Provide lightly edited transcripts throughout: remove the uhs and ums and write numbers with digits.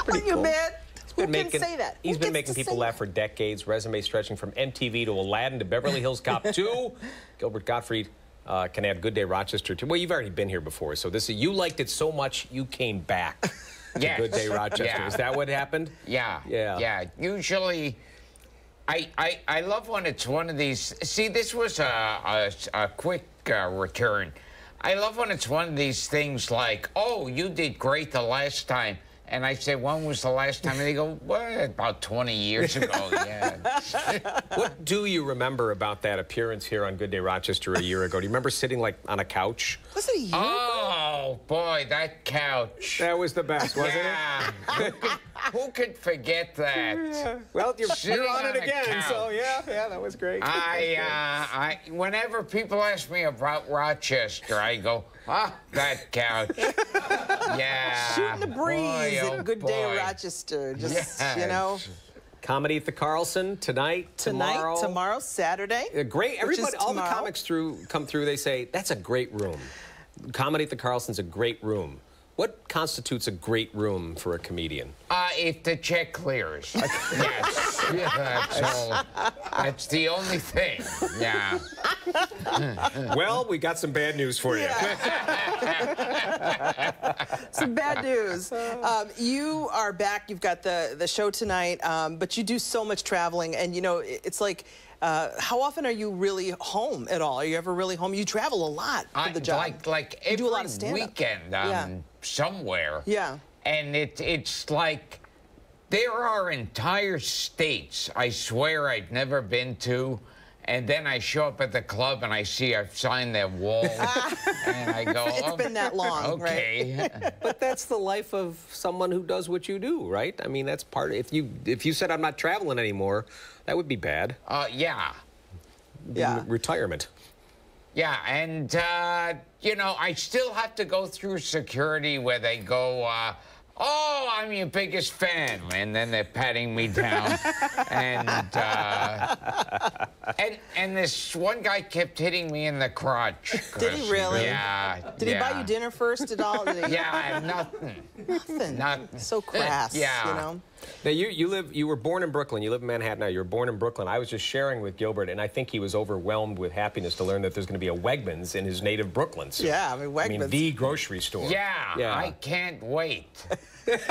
pretty cool. You mad? Who can say that? He's been making people laugh for decades, resume stretching from MTV to Aladdin to Beverly Hills Cop 2. Gilbert Gottfried can add Good Day Rochester too. Well, you've already been here before, so this is, you liked it so much you came back to Good Day Rochester. Yeah. Is that what happened? Yeah. Usually, I love when it's one of these. See, this was a quick return. I love when it's one of these things like, oh, you did great the last time. And I say, when was the last time? And they go, well, about 20 years ago, yeah. What do you remember about that appearance here on Good Day Rochester a year ago? Do you remember sitting, like, on a couch? Was it a year ago? Oh, boy, that couch. That was the best, wasn't it? Who could forget that? Yeah. Well, you're on it again, so yeah, that was great. Whenever people ask me about Rochester, I go, that couch. Yeah. Shooting the breeze at Good Day Rochester. Just, you know. Comedy at the Carlson tonight, tomorrow, Saturday. Great. Everybody, all the comics come through, they say, that's a great room. Comedy at the Carlson's a great room. What constitutes a great room for a comedian? If the check clears. Yes. Yeah, that's all. That's the only thing. Yeah. Well, we got some bad news for you. Some bad news. You are back. You've got the show tonight, but you do so much traveling, and you know it's like. How often are you really home at all? Are you ever really home? You travel a lot for the job. Like every you do a lot of weekend somewhere. Yeah. And it's like there are entire states I swear I'd never been to. And then I show up at the club and I see I've signed their wall. And I go, it's been that long, okay. Right? But that's the life of someone who does what you do, right? I mean, that's part of, if you said I'm not traveling anymore, that would be bad. Yeah. Retirement. Yeah, and, you know, I still have to go through security where they go, oh, I'm your biggest fan. And then they're patting me down. And this one guy kept hitting me in the crotch. Did he really? Yeah. Did he buy you dinner first at all? Yeah, I have nothing. Nothing. So crass, yeah. You know? Now, you were born in Brooklyn. You live in Manhattan now. You were born in Brooklyn. I was just sharing with Gilbert, and I think he was overwhelmed with happiness to learn that there's going to be a Wegmans in his native Brooklyn. So, yeah, I mean, Wegmans. I mean, the grocery store. Yeah. I can't wait. You say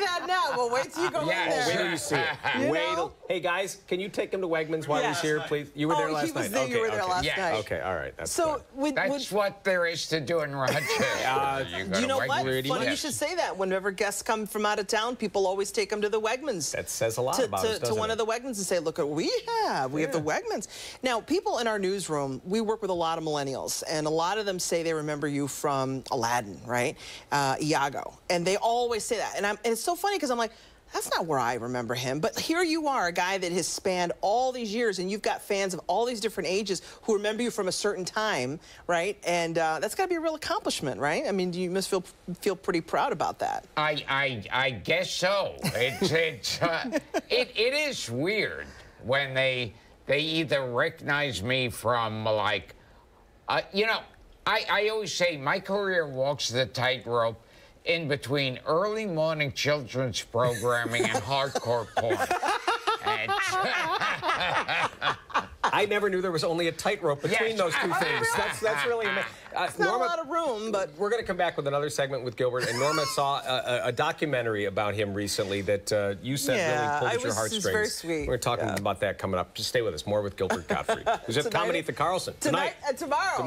that now. Well, wait till you go in there. Wait till you see it. Hey, guys, can you take him to Wegmans while he's here, please? You were there last night. Okay, you were there last night. Okay, all right. That's so that's what there is to do in Rochester. You know what? Funny you should say that. Whenever guests come from out of town, people always take them to the Wegmans. That says a lot about us, doesn't to one it? of the Wegmans and say, look what we have. We have the Wegmans. Now, people in our newsroom, we work with a lot of millennials, and a lot of them say they remember you from Aladdin, right? Iago. And they always say that. And it's so funny because I'm like, that's not where I remember him. But here you are, a guy that has spanned all these years, and you've got fans of all these different ages who remember you from a certain time, right? And that's got to be a real accomplishment, right? I mean, you must feel pretty proud about that. I guess so. It is weird when they either recognize me from, like, you know, I always say my career walks the tightrope in between early morning children's programming and hardcore porn. I never knew there was only a tightrope between those two things. That's really amazing. It's not a lot of room, but... We're going to come back with another segment with Gilbert, and Norma saw a documentary about him recently that you said really pulled at your heartstrings. Very sweet. We're talking about that coming up. Just stay with us. More with Gilbert Gottfried. Who's at Comedy at the Carlson. Tonight. Tomorrow.